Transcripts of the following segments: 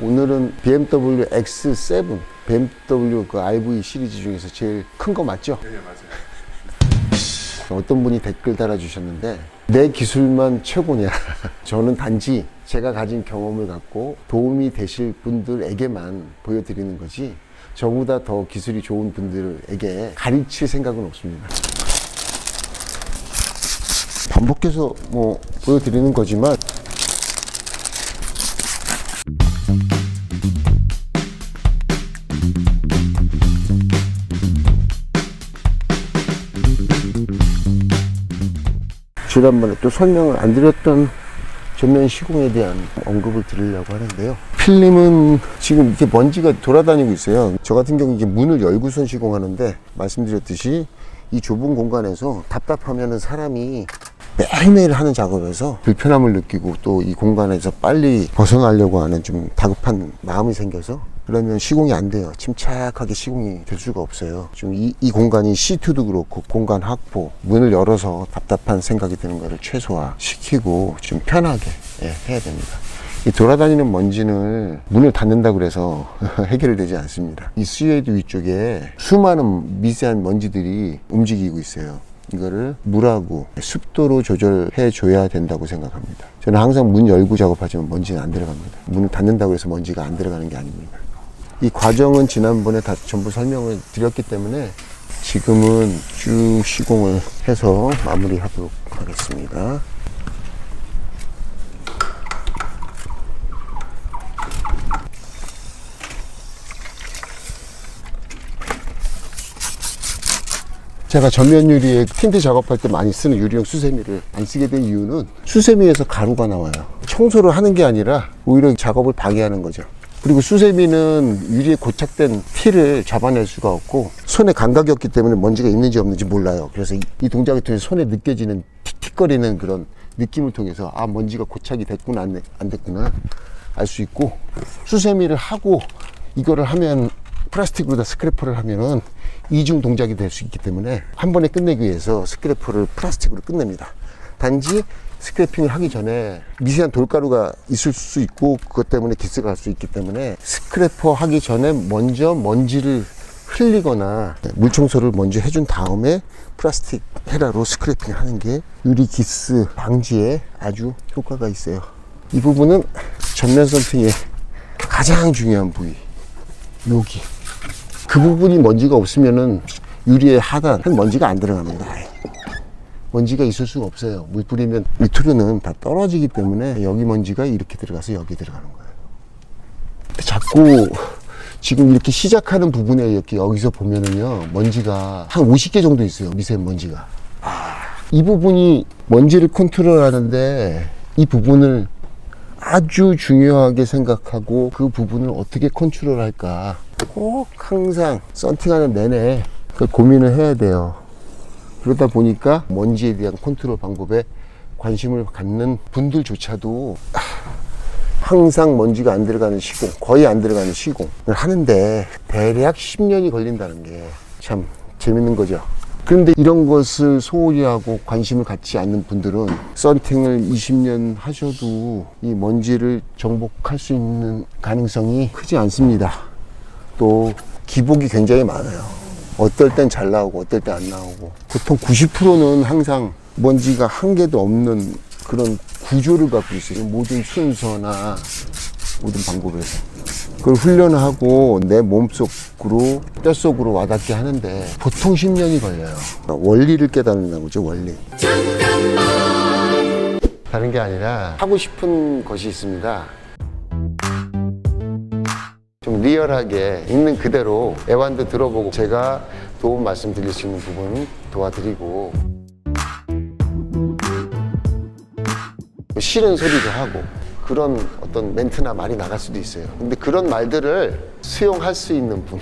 오늘은 BMW X7, BMW 그 RV 시리즈 중에서 제일 큰 거 맞죠? 네, 맞아요. 어떤 분이 댓글 달아주셨는데 내 기술만 최고냐. 저는 단지 제가 가진 경험을 갖고 도움이 되실 분들에게만 보여드리는 거지 저보다 더 기술이 좋은 분들에게 가르칠 생각은 없습니다. 반복해서 뭐 보여드리는 거지만 지난번에 또 설명을 안 드렸던 전면 시공에 대한 언급을 드리려고 하는데요. 필름은 지금 이렇게 먼지가 돌아다니고 있어요. 저 같은 경우 이게 문을 열고선 시공하는데 말씀드렸듯이 이 좁은 공간에서 답답하면은 사람이 매일매일 하는 작업에서 불편함을 느끼고 또 이 공간에서 빨리 벗어나려고 하는 좀 다급한 마음이 생겨서 그러면 시공이 안 돼요. 침착하게 시공이 될 수가 없어요. 좀 이 공간이 시트도 그렇고 공간 확보, 문을 열어서 답답한 생각이 드는 거를 최소화시키고 좀 편하게 해야 됩니다. 이 돌아다니는 먼지는 문을 닫는다고 해서 해결되지 않습니다. 이 수웨이드 위쪽에 수많은 미세한 먼지들이 움직이고 있어요. 이거를 물하고 습도로 조절해 줘야 된다고 생각합니다. 저는 항상 문 열고 작업하지만 먼지는 안 들어갑니다. 문을 닫는다고 해서 먼지가 안 들어가는 게 아닙니다. 이 과정은 지난번에 다 전부 설명을 드렸기 때문에 지금은 쭉 시공을 해서 마무리하도록 하겠습니다. 제가 전면 유리에 틴트 작업할 때 많이 쓰는 유리용 수세미를 안 쓰게 된 이유는 수세미에서 가루가 나와요. 청소를 하는 게 아니라 오히려 작업을 방해하는 거죠. 그리고 수세미는 유리에 고착된 티를 잡아낼 수가 없고 손에 감각이 없기 때문에 먼지가 있는지 없는지 몰라요. 그래서 이 동작을 통해서 손에 느껴지는 틱틱거리는 그런 느낌을 통해서 아 먼지가 고착이 됐구나 안 됐구나 알 수 있고, 수세미를 하고 이거를 하면 플라스틱으로다 스크래퍼를 하면은 이중 동작이 될 수 있기 때문에 한 번에 끝내기 위해서 스크래퍼를 플라스틱으로 끝냅니다. 단지 스크래핑을 하기 전에 미세한 돌가루가 있을 수 있고 그것 때문에 기스가 갈 수 있기 때문에 스크래퍼 하기 전에 먼저 먼지를 흘리거나 물 청소를 먼저 해준 다음에 플라스틱 헤라로 스크래핑을 하는 게 유리 기스 방지에 아주 효과가 있어요. 이 부분은 전면 썬팅의 가장 중요한 부위, 여기 그 부분이 먼지가 없으면은 유리의 하단 먼지가 안 들어갑니다. 먼지가 있을 수가 없어요. 물 뿌리면 밑으로는 다 떨어지기 때문에 여기 먼지가 이렇게 들어가서 여기 들어가는 거예요. 자꾸 지금 이렇게 시작하는 부분에 이렇게 여기서 보면은요 먼지가 한 50개 정도 있어요. 미세먼지가. 이 부분이 먼지를 컨트롤하는데 이 부분을 아주 중요하게 생각하고 그 부분을 어떻게 컨트롤할까 꼭 항상 썬팅하는 내내 그 고민을 해야 돼요. 그러다 보니까 먼지에 대한 컨트롤 방법에 관심을 갖는 분들조차도 항상 먼지가 안 들어가는 시공, 거의 안 들어가는 시공을 하는데 대략 10년이 걸린다는 게 참 재밌는 거죠. 그런데 이런 것을 소홀히 하고 관심을 갖지 않는 분들은 썬팅을 20년 하셔도 이 먼지를 정복할 수 있는 가능성이 크지 않습니다. 또 기복이 굉장히 많아요. 어떨 땐 잘 나오고 어떨 때 안 나오고, 보통 90%는 항상 먼지가 한 개도 없는 그런 구조를 갖고 있어요. 모든 순서나 모든 방법에서 그걸 훈련하고 내 몸속으로 뼛속으로 와닿게 하는데 보통 10년이 걸려요. 원리를 깨닫는다고 그러죠. 원리. 다른 게 아니라 하고 싶은 것이 있습니다. 좀 리얼하게 있는 그대로 애완도 들어보고 제가 도움 말씀드릴 수 있는 부분은 도와드리고, 싫은 소리도 하고 그런 어떤 멘트나 말이 나갈 수도 있어요. 근데 그런 말들을 수용할 수 있는 분,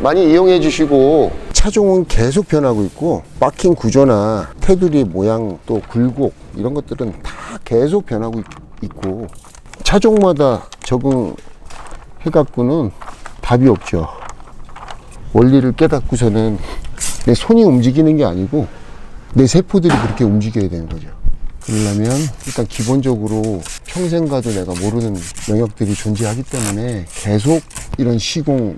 많이 이용해 주시고. 차종은 계속 변하고 있고 마킹 구조나 테두리 모양 또 굴곡 이런 것들은 다 계속 변하고 있고 차종마다 적응해 갖고는 답이 없죠. 원리를 깨닫고서는 내 손이 움직이는 게 아니고 내 세포들이 그렇게 움직여야 되는 거죠. 그러려면 일단 기본적으로 평생 가도 내가 모르는 영역들이 존재하기 때문에 계속 이런 시공에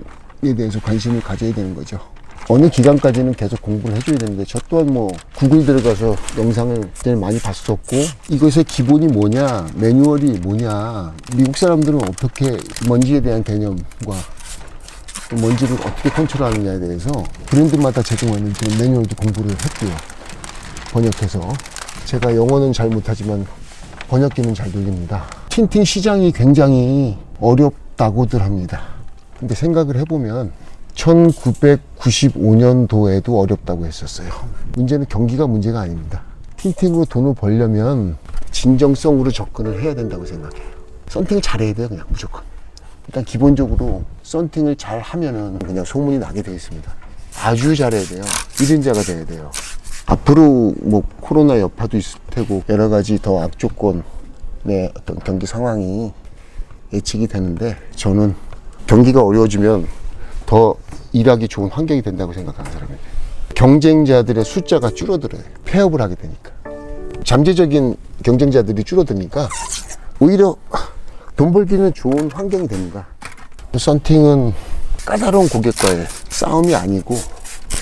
대해서 관심을 가져야 되는 거죠. 어느 기간까지는 계속 공부를 해줘야 되는데 저 또한 뭐 구글 들어가서 영상을 제일 많이 봤었고 이것의 기본이 뭐냐, 매뉴얼이 뭐냐, 미국 사람들은 어떻게 먼지에 대한 개념과 또 먼지를 어떻게 컨트롤하느냐에 대해서 브랜드마다 제공하는 그런 매뉴얼도 공부를 했고요. 번역해서. 제가 영어는 잘 못하지만 번역기는 잘 돌립니다. 틴팅 시장이 굉장히 어렵다고들 합니다. 근데 생각을 해보면 1995년도에도 어렵다고 했었어요. 문제는 경기가 문제가 아닙니다. 틴팅으로 돈을 벌려면 진정성으로 접근을 해야 된다고 생각해요. 썬팅을 잘해야 돼요, 그냥 무조건. 일단 기본적으로 썬팅을 잘 하면은 그냥 소문이 나게 되어 있습니다. 아주 잘해야 돼요. 1인자가 돼야 돼요. 앞으로 뭐 코로나 여파도 있을 테고 여러 가지 더 악조건의 어떤 경기 상황이 예측이 되는데 저는 경기가 어려워지면 더 일하기 좋은 환경이 된다고 생각하는 사람이에요. 경쟁자들의 숫자가 줄어들어요. 폐업을 하게 되니까. 잠재적인 경쟁자들이 줄어드니까 오히려 돈 벌기는 좋은 환경이 됩니다. 썬팅은 까다로운 고객과의 싸움이 아니고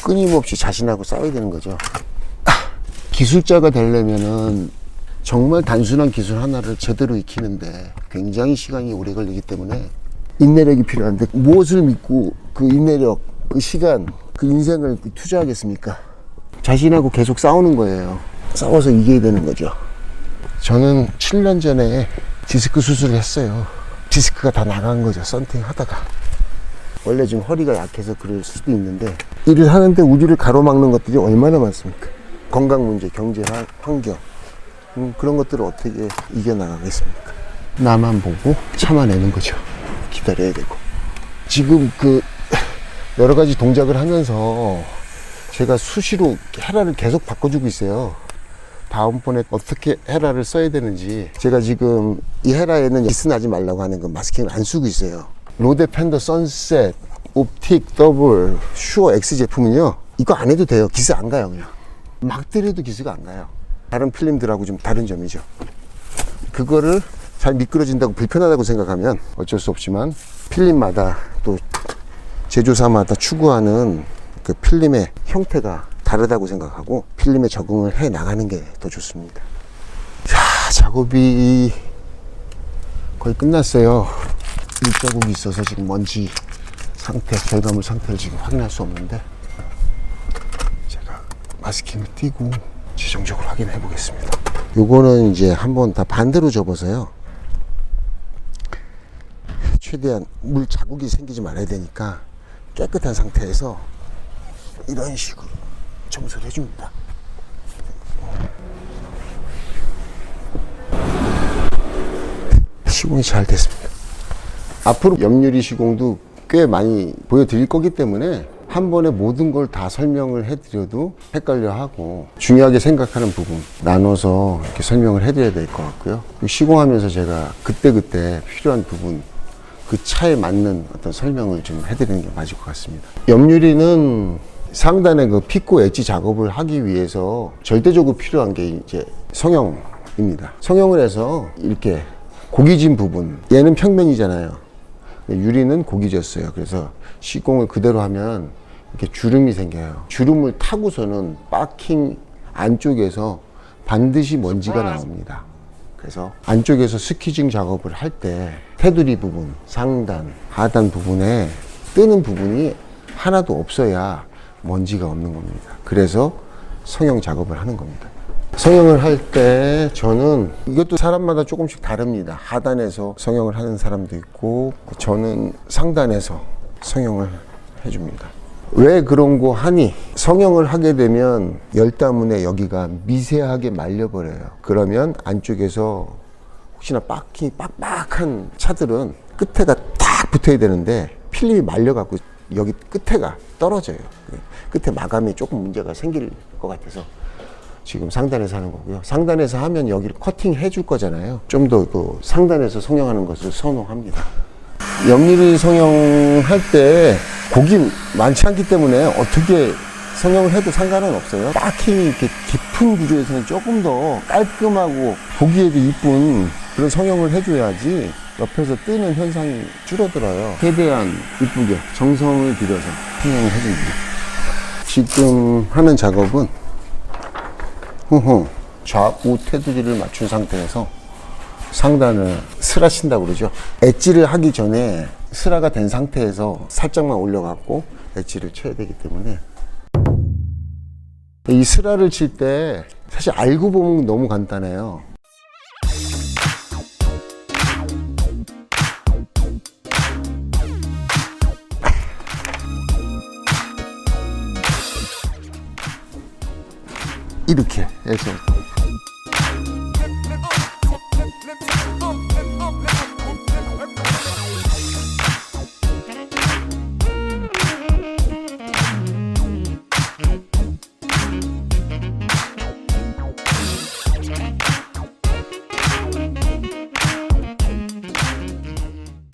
끊임없이 자신하고 싸워야 되는 거죠. 기술자가 되려면은 정말 단순한 기술 하나를 제대로 익히는데 굉장히 시간이 오래 걸리기 때문에 인내력이 필요한데 무엇을 믿고 그 인내력, 그 시간, 그 인생을 투자하겠습니까? 자신하고 계속 싸우는 거예요. 싸워서 이겨야 되는 거죠. 저는 7년 전에 디스크 수술을 했어요. 디스크가 다 나간 거죠. 썬팅 하다가. 원래 지금 허리가 약해서 그럴 수도 있는데 일을 하는데 우리를 가로막는 것들이 얼마나 많습니까? 건강 문제, 경제 환경 그런 것들을 어떻게 이겨나가겠습니까? 나만 보고 참아내는 거죠. 기다려야 되고. 지금 그 여러 가지 동작을 하면서 제가 수시로 헤라를 계속 바꿔주고 있어요. 다음번에 어떻게 헤라를 써야 되는지. 제가 지금 이 헤라에는 기스 나지 말라고 하는 건 마스킹을 안 쓰고 있어요. 로데 펜더 선셋 옵틱 더블 슈어 X 제품은요, 이거 안 해도 돼요. 기스 안 가요. 그냥 막 때려도 기스가 안 가요. 다른 필름들하고 좀 다른 점이죠. 그거를 잘 미끄러진다고 불편하다고 생각하면 어쩔 수 없지만 필름마다 또 제조사마다 추구하는 그 필름의 형태가 다르다고 생각하고 필름에 적응을 해 나가는 게 더 좋습니다. 자, 작업이 거의 끝났어요. 일자국이 있어서 지금 먼지 상태, 결과물 상태를 지금 확인할 수 없는데 제가 마스킹을 띄고 최종적으로 확인해 보겠습니다. 요거는 이제 한번 다 반대로 접어서요, 최대한 물 자국이 생기지 말아야 되니까 깨끗한 상태에서 이런 식으로 청소를 해줍니다. 시공이 잘 됐습니다. 앞으로 옆유리 시공도 꽤 많이 보여드릴 거기 때문에 한 번에 모든 걸 다 설명을 해드려도 헷갈려 하고 중요하게 생각하는 부분 나눠서 이렇게 설명을 해드려야 될 것 같고요. 시공하면서 제가 그때그때 필요한 부분, 그 차에 맞는 어떤 설명을 좀 해드리는 게 맞을 것 같습니다. 옆유리는 상단에 그 피코 엣지 작업을 하기 위해서 절대적으로 필요한 게 이제 성형입니다. 성형을 해서 이렇게 고기진 부분, 얘는 평면이잖아요. 유리는 고기졌어요. 그래서 시공을 그대로 하면 이렇게 주름이 생겨요. 주름을 타고서는 바킹 안쪽에서 반드시 먼지가 나옵니다. 그래서 안쪽에서 스퀴징 작업을 할 때 테두리 부분, 상단, 하단 부분에 뜨는 부분이 하나도 없어야 먼지가 없는 겁니다. 그래서 성형 작업을 하는 겁니다. 성형을 할 때 저는 이것도 사람마다 조금씩 다릅니다. 하단에서 성형을 하는 사람도 있고 저는 상단에서 성형을 해줍니다. 왜 그런 거 하니? 성형을 하게 되면 열 때문에 여기가 미세하게 말려버려요. 그러면 안쪽에서 혹시나 빡빡한 차들은 끝에가 딱 붙어야 되는데 필름이 말려갖고 여기 끝에가 떨어져요. 끝에 마감이 조금 문제가 생길 것 같아서 지금 상단에서 하는 거고요. 상단에서 하면 여기를 커팅 해줄 거잖아요. 좀 더 그 상단에서 성형하는 것을 선호합니다. 옆유리 성형할 때 곡이 많지 않기 때문에 어떻게 성형을 해도 상관은 없어요. 딱히 이렇게 깊은 구조에서는 조금 더 깔끔하고 보기에도 이쁜 그런 성형을 해줘야지 옆에서 뜨는 현상이 줄어들어요. 최대한 이쁘게 정성을 들여서 성형을 해줍니다. 지금 하는 작업은 좌우 테두리를 맞춘 상태에서 상단을 슬하신다고 그러죠. 엣지를 하기 전에 슬화가 된 상태에서 살짝만 올려갖고 엣지를 쳐야 되기 때문에 이 슬화를 칠 때 사실 알고 보면 너무 간단해요. 이렇게 해서